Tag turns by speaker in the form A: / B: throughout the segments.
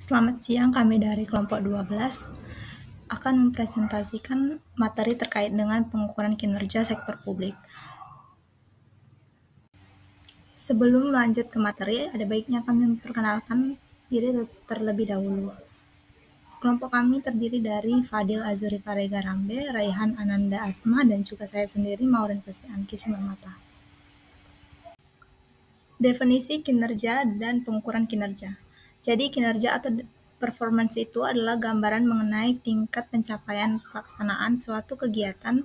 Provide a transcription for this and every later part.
A: Selamat siang, kami dari kelompok 12 akan mempresentasikan materi terkait dengan pengukuran kinerja sektor publik. Sebelum lanjut ke materi, ada baiknya kami memperkenalkan diri terlebih dahulu. Kelompok kami terdiri dari Fadil Azuri Paregarambe, Raihan Ananda Asma, dan juga saya sendiri, Maureen Kristianti Simanmata. Definisi kinerja dan pengukuran kinerja. Jadi kinerja atau performance itu adalah gambaran mengenai tingkat pencapaian pelaksanaan suatu kegiatan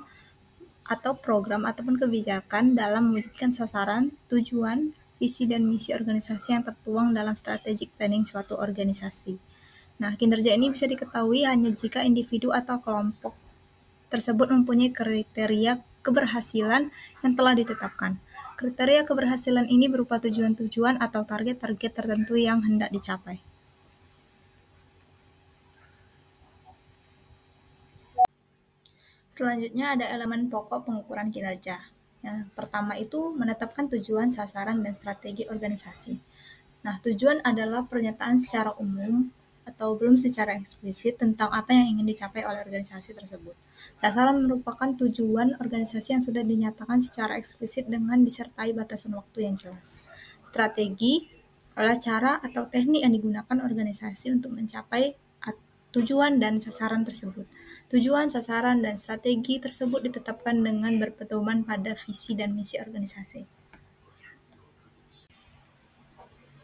A: atau program ataupun kebijakan dalam mewujudkan sasaran, tujuan, visi dan misi organisasi yang tertuang dalam strategic planning suatu organisasi. Nah, kinerja ini bisa diketahui hanya jika individu atau kelompok tersebut mempunyai kriteria keberhasilan yang telah ditetapkan. Kriteria keberhasilan ini berupa tujuan-tujuan atau target-target tertentu yang hendak dicapai. Selanjutnya ada elemen pokok pengukuran kinerja. Yang pertama itu menetapkan tujuan, sasaran, dan strategi organisasi. Nah, tujuan adalah pernyataan secara umum atau belum secara eksplisit tentang apa yang ingin dicapai oleh organisasi tersebut. Sasaran merupakan tujuan organisasi yang sudah dinyatakan secara eksplisit dengan disertai batasan waktu yang jelas. Strategi adalah cara atau teknik yang digunakan organisasi untuk mencapai tujuan dan sasaran tersebut. Tujuan, sasaran, dan strategi tersebut ditetapkan dengan berpedoman pada visi dan misi organisasi.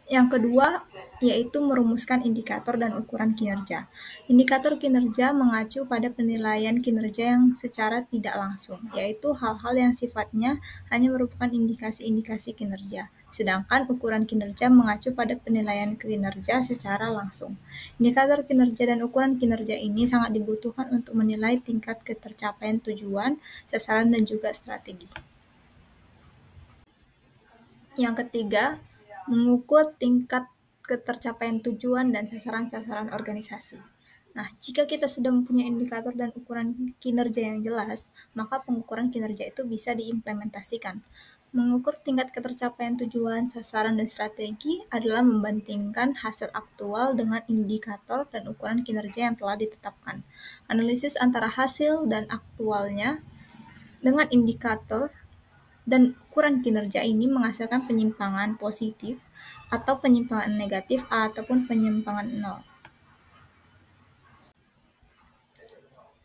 A: Yang kedua, yaitu merumuskan indikator dan ukuran kinerja. Indikator kinerja mengacu pada penilaian kinerja yang secara tidak langsung, yaitu hal-hal yang sifatnya hanya merupakan indikasi-indikasi kinerja. Sedangkan ukuran kinerja mengacu pada penilaian kinerja secara langsung. Indikator kinerja dan ukuran kinerja ini sangat dibutuhkan untuk menilai tingkat ketercapaian tujuan, sasaran, dan juga strategi. Yang ketiga, mengukur tingkat ketercapaian tujuan dan sasaran-sasaran organisasi. Nah, jika kita sudah mempunyai indikator dan ukuran kinerja yang jelas, maka pengukuran kinerja itu bisa diimplementasikan. Mengukur tingkat ketercapaian tujuan, sasaran, dan strategi adalah membandingkan hasil aktual dengan indikator dan ukuran kinerja yang telah ditetapkan. Analisis antara hasil dan aktualnya dengan indikator dan ukuran kinerja ini menghasilkan penyimpangan positif atau penyimpangan negatif ataupun penyimpangan nol.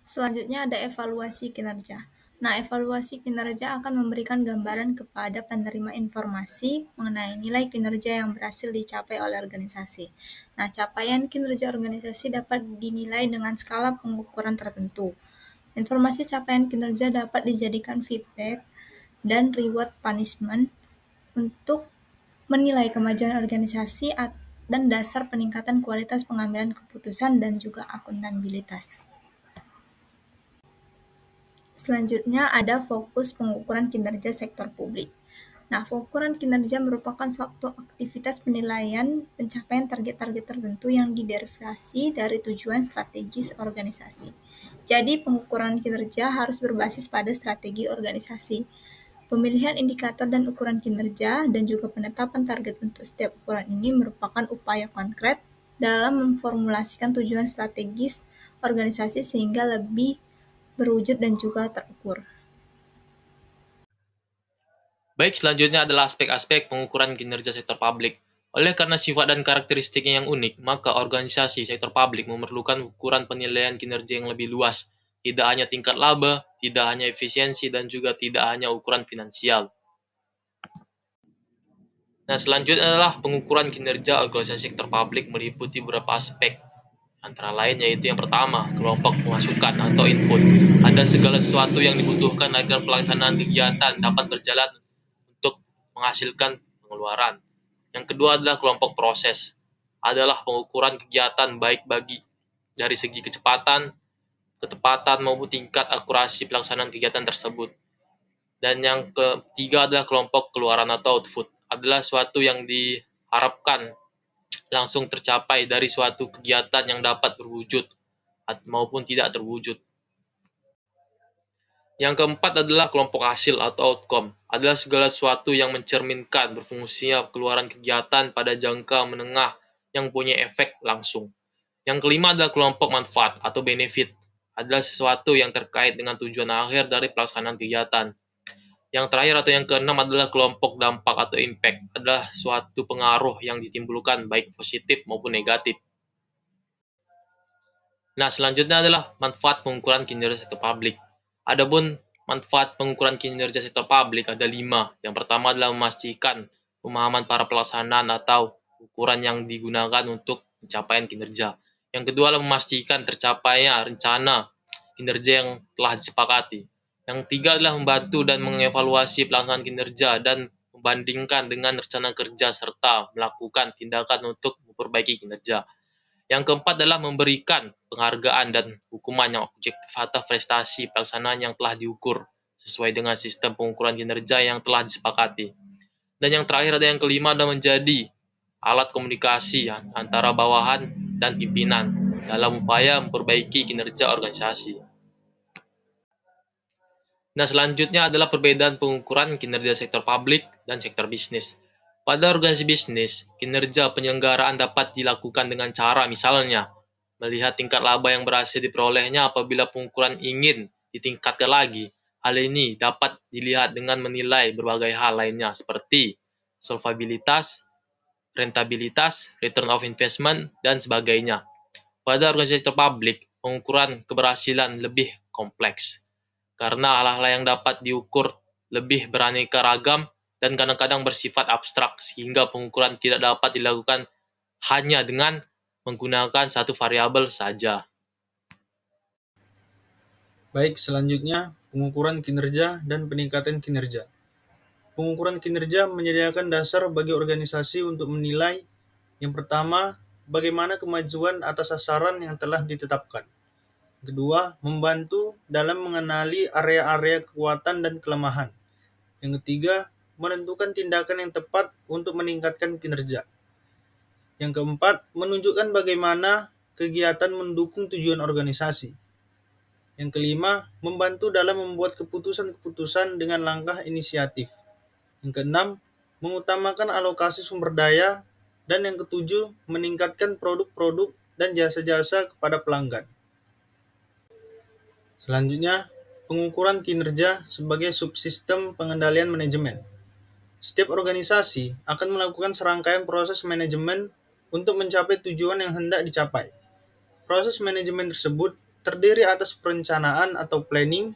A: Selanjutnya ada evaluasi kinerja. Nah, evaluasi kinerja akan memberikan gambaran kepada penerima informasi mengenai nilai kinerja yang berhasil dicapai oleh organisasi. Nah, capaian kinerja organisasi dapat dinilai dengan skala pengukuran tertentu. Informasi capaian kinerja dapat dijadikan feedback dan reward punishment untuk menilai kemajuan organisasi dan dasar peningkatan kualitas pengambilan keputusan dan juga akuntabilitas. Selanjutnya ada fokus pengukuran kinerja sektor publik. Nah, pengukuran kinerja merupakan suatu aktivitas penilaian pencapaian target-target tertentu yang diderivasi dari tujuan strategis organisasi. Jadi, pengukuran kinerja harus berbasis pada strategi organisasi. Pemilihan indikator dan ukuran kinerja dan juga penetapan target untuk setiap ukuran ini merupakan upaya konkret dalam memformulasikan tujuan strategis organisasi sehingga lebih berwujud dan juga terukur.
B: Baik, selanjutnya adalah aspek-aspek pengukuran kinerja sektor publik. Oleh karena sifat dan karakteristiknya yang unik, maka organisasi sektor publik memerlukan ukuran penilaian kinerja yang lebih luas. Tidak hanya tingkat laba, tidak hanya efisiensi, dan juga tidak hanya ukuran finansial. Nah, selanjutnya adalah pengukuran kinerja organisasi sektor publik meliputi beberapa aspek. Antara lain yaitu yang pertama, kelompok pemasukan atau input. Ada segala sesuatu yang dibutuhkan agar pelaksanaan kegiatan dapat berjalan untuk menghasilkan pengeluaran. Yang kedua adalah kelompok proses. Adalah pengukuran kegiatan baik bagi dari segi kecepatan, ketepatan maupun tingkat akurasi pelaksanaan kegiatan tersebut. Dan yang ketiga adalah kelompok keluaran atau output. Adalah suatu yang diharapkan langsung tercapai dari suatu kegiatan yang dapat berwujud maupun tidak terwujud. Yang keempat adalah kelompok hasil atau outcome. Adalah segala sesuatu yang mencerminkan berfungsinya keluaran kegiatan pada jangka menengah yang punya efek langsung. Yang kelima adalah kelompok manfaat atau benefit, adalah sesuatu yang terkait dengan tujuan akhir dari pelaksanaan kegiatan. Yang terakhir atau yang keenam adalah kelompok dampak atau impact, adalah suatu pengaruh yang ditimbulkan baik positif maupun negatif. Nah, selanjutnya adalah manfaat pengukuran kinerja sektor publik. Adapun manfaat pengukuran kinerja sektor publik ada 5. Yang pertama adalah memastikan pemahaman para pelaksanaan atau ukuran yang digunakan untuk pencapaian kinerja. Yang kedua adalah memastikan tercapainya rencana kinerja yang telah disepakati. Yang ketiga adalah membantu dan mengevaluasi pelaksanaan kinerja dan membandingkan dengan rencana kerja serta melakukan tindakan untuk memperbaiki kinerja. Yang keempat adalah memberikan penghargaan dan hukuman yang objektif atas prestasi pelaksanaan yang telah diukur sesuai dengan sistem pengukuran kinerja yang telah disepakati. Dan yang terakhir ada yang kelima adalah menjadi alat komunikasi antara bawahan dan pimpinan dalam upaya memperbaiki kinerja organisasi. Nah, selanjutnya adalah perbedaan pengukuran kinerja sektor publik dan sektor bisnis. Pada organisasi bisnis, kinerja penyelenggaraan dapat dilakukan dengan cara misalnya melihat tingkat laba yang berhasil diperolehnya apabila pengukuran ingin ditingkatkan lagi. Hal ini dapat dilihat dengan menilai berbagai hal lainnya seperti solvabilitas, rentabilitas, return of investment, dan sebagainya. Pada organisasi sektor publik, pengukuran keberhasilan lebih kompleks karena hal-hal yang dapat diukur lebih beraneka ragam dan kadang-kadang bersifat abstrak sehingga pengukuran tidak dapat dilakukan hanya dengan menggunakan satu variabel saja.
C: Baik, selanjutnya pengukuran kinerja dan peningkatan kinerja. Pengukuran kinerja menyediakan dasar bagi organisasi untuk menilai yang pertama, bagaimana kemajuan atas sasaran yang telah ditetapkan. Kedua, membantu dalam mengenali area-area kekuatan dan kelemahan. Yang ketiga, menentukan tindakan yang tepat untuk meningkatkan kinerja. Yang keempat, menunjukkan bagaimana kegiatan mendukung tujuan organisasi. Yang kelima, membantu dalam membuat keputusan-keputusan dengan langkah inisiatif. Yang keenam, mengutamakan alokasi sumber daya. Dan yang ketujuh, meningkatkan produk-produk dan jasa-jasa kepada pelanggan. Selanjutnya, pengukuran kinerja sebagai subsistem pengendalian manajemen. Setiap organisasi akan melakukan serangkaian proses manajemen untuk mencapai tujuan yang hendak dicapai. Proses manajemen tersebut terdiri atas perencanaan atau planning,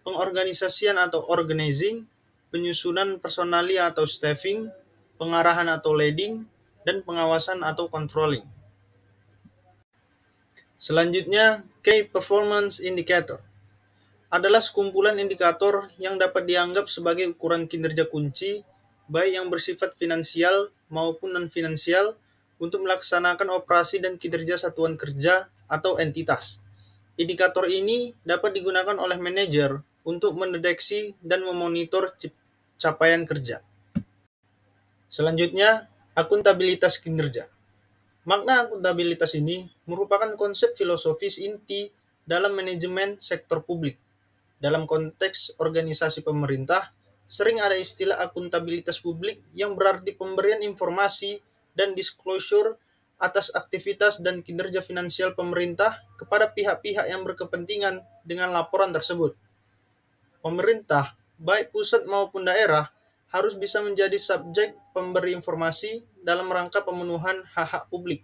C: pengorganisasian atau organizing, penyusunan personali atau staffing, pengarahan atau leading, dan pengawasan atau controlling. Selanjutnya, Key Performance Indicator adalah sekumpulan indikator yang dapat dianggap sebagai ukuran kinerja kunci, baik yang bersifat finansial maupun non-finansial, untuk melaksanakan operasi dan kinerja satuan kerja atau entitas. Indikator ini dapat digunakan oleh manajer untuk mendeteksi dan memonitor capaian kerja. Selanjutnya, akuntabilitas kinerja. Makna akuntabilitas ini merupakan konsep filosofis inti dalam manajemen sektor publik. Dalam konteks organisasi pemerintah, sering ada istilah akuntabilitas publik yang berarti pemberian informasi dan disclosure atas aktivitas dan kinerja finansial pemerintah kepada pihak-pihak yang berkepentingan dengan laporan tersebut. Pemerintah, baik pusat maupun daerah, harus bisa menjadi subjek pemberi informasi dalam rangka pemenuhan hak-hak publik.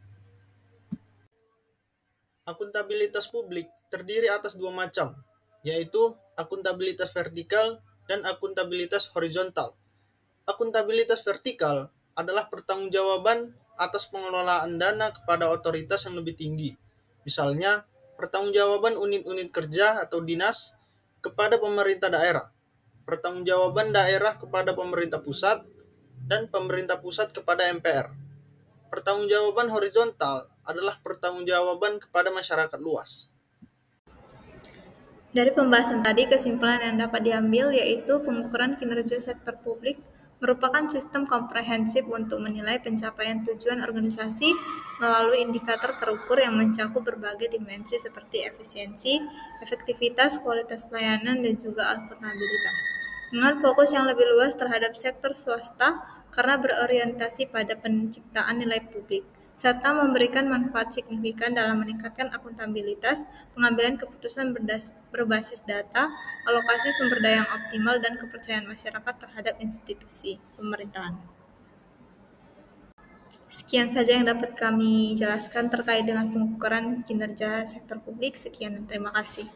C: Akuntabilitas publik terdiri atas dua macam, yaitu akuntabilitas vertikal dan akuntabilitas horizontal. Akuntabilitas vertikal adalah pertanggungjawaban atas pengelolaan dana kepada otoritas yang lebih tinggi. Misalnya, pertanggungjawaban unit-unit kerja atau dinas kepada pemerintah daerah, pertanggungjawaban daerah kepada pemerintah pusat, dan pemerintah pusat kepada MPR. Pertanggungjawaban horizontal adalah pertanggungjawaban kepada masyarakat luas.
A: Dari pembahasan tadi, kesimpulan yang dapat diambil yaitu pengukuran kinerja sektor publik merupakan sistem komprehensif untuk menilai pencapaian tujuan organisasi melalui indikator terukur yang mencakup berbagai dimensi seperti efisiensi, efektivitas, kualitas layanan, dan juga akuntabilitas. Dengan fokus yang lebih luas terhadap sektor swasta karena berorientasi pada penciptaan nilai publik. serta memberikan manfaat signifikan dalam meningkatkan akuntabilitas, pengambilan keputusan berbasis data, alokasi sumber daya yang optimal, dan kepercayaan masyarakat terhadap institusi pemerintahan. Sekian saja yang dapat kami jelaskan terkait dengan pengukuran kinerja sektor publik. Sekian dan terima kasih.